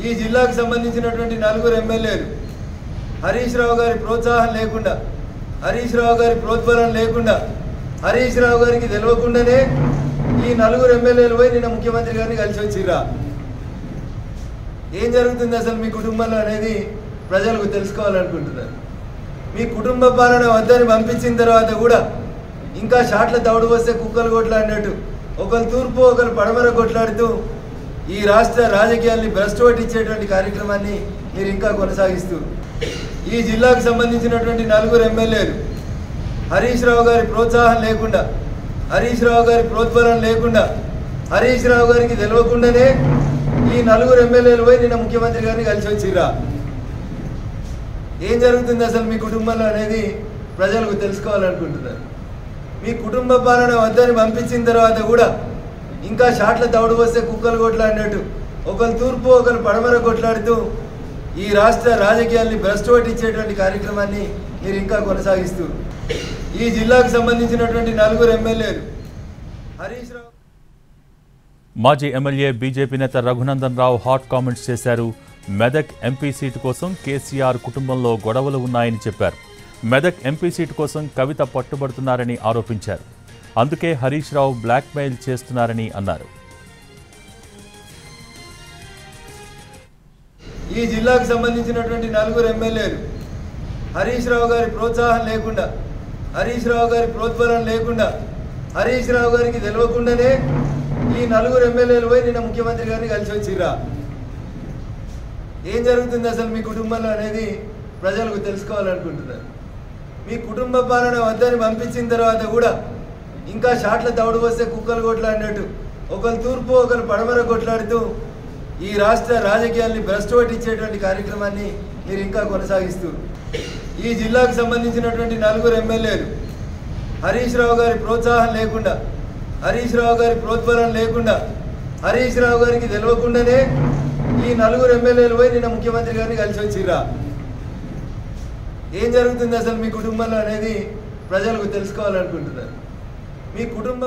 ఈ జిల్లాకు సంబంధించినటువంటి నలుగురు ఎమ్మెల్యేలు హరీష్ రావు గారి ప్రోత్సాహం లేకుండా, హరీష్ రావు గారి ప్రోద్బలం లేకుండా, హరీష్ రావు గారికి తెలియకుండానే ఈ నలుగురు ఎమ్మెల్యేలు పోయి నిన్న ముఖ్యమంత్రి గారిని కలిసి వచ్చిర్రా. ఏం జరుగుతుంది అసలు మీ కుటుంబంలో అనేది ప్రజలకు తెలుసుకోవాలనుకుంటున్నారు. మీ కుటుంబ పాలన వద్దని పంపించిన తర్వాత కూడా ఇంకా షాట్ల తౌడు వస్తే కుక్కలు కొట్లాడినట్టు ఒకరు తూర్పు ఒకరు పడమర కొట్లాడుతూ ఈ రాష్ట్ర రాజకీయాల్ని భ్రష్టు పట్టించేటువంటి కార్యక్రమాన్ని మీరు ఇంకా కొనసాగిస్తూ ఈ జిల్లాకు సంబంధించినటువంటి నలుగురు ఎమ్మెల్యేలు హరీష్ రావు గారి ప్రోత్సాహం లేకుండా, హరీష్ రావు గారి ప్రోద్బలం లేకుండా, హరీష్ రావు గారికి తెలియకుండానే ఈ నలుగురు ఎమ్మెల్యేలు పోయి నిన్న ముఖ్యమంత్రి గారిని కలిసి వచ్చిర్రా. ఏం జరుగుతుంది అసలు మీ కుటుంబంలో అనేది ప్రజలకు తెలుసుకోవాలనుకుంటున్నారు. మీ కుటుంబ పాలన వద్దని పంపించిన తర్వాత కూడా ఇంకా షాట్ల తౌడు వస్తే కుక్కలు కొట్లాడినట్టు ఒకరు తూర్పు ఒకరు పడమర కొట్లాడుతూ ఈ రాష్ట్ర రాజకీయాల్ని భ్రష్టు పట్టించేటువంటి కార్యక్రమాన్ని మీరు ఇంకా కొనసాగిస్తూ ఈ జిల్లాకు సంబంధించినటువంటి నలుగురు ఎమ్మెల్యేలు హరీష్ రావు. మాజీ ఎమ్మెల్యే బీజేపీ నేత రఘునందన్ రావు హాట్ కామెంట్స్ చేశారు. మెదక్ ఎంపీ సీటు కోసం కేసీఆర్ కుటుంబంలో గొడవలు ఉన్నాయని చెప్పారు. మెదక్ ఎంపీ సీటు కోసం కవిత పట్టుబడుతున్నారని ఆరోపించారు. అందుకే హరీష్ రావు బ్లాక్మెయిల్ చేస్తున్నారని అన్నారు. ఈ జిల్లాకు సంబంధించినటువంటి నలుగురు ఎమ్మెల్యేలు హరీష్ రావు గారి ప్రోత్సాహం లేకుండా, హరీష్ రావు గారి ప్రోద్బలం లేకుండా, హరీష్ రావు గారికి తెలియకుండానే ఈ నలుగురు ఎమ్మెల్యేలు పోయి నిన్న ముఖ్యమంత్రి గారిని కలిసి వచ్చిర్రా. ఏం జరుగుతుంది అసలు మీ కుటుంబంలో అనేది ప్రజలకు తెలుసుకోవాలనుకుంటున్నారు. మీ కుటుంబ పాలన వద్దని పంపించిన తర్వాత కూడా ఇంకా షాట్ల తౌడు వస్తే కుక్కలు కొట్లాడినట్టు ఒకరు తూర్పు ఒకరు పడమర కొట్లాడుతూ ఈ రాష్ట్ర రాజకీయాల్ని భ్రష్టు పట్టించేటువంటి కార్యక్రమాన్ని మీరు ఇంకా కొనసాగిస్తూ ఈ జిల్లాకు సంబంధించినటువంటి నలుగురు ఎమ్మెల్యేలు హరీష్ రావు గారి ప్రోత్సాహం లేకుండా, హరీష్ రావు గారి ప్రోద్బలం లేకుండా, హరీష్ రావు గారికి తెలియకుండానే ఈ నలుగురు ఎమ్మెల్యేలు పోయి నిన్న ముఖ్యమంత్రి గారిని కలిసి వచ్చిర్రా. ఏం జరుగుతుంది అసలు మీ కుటుంబంలో అనేది ప్రజలకు తెలుసుకోవాలనుకుంటున్నారు. మీ కుటుంబ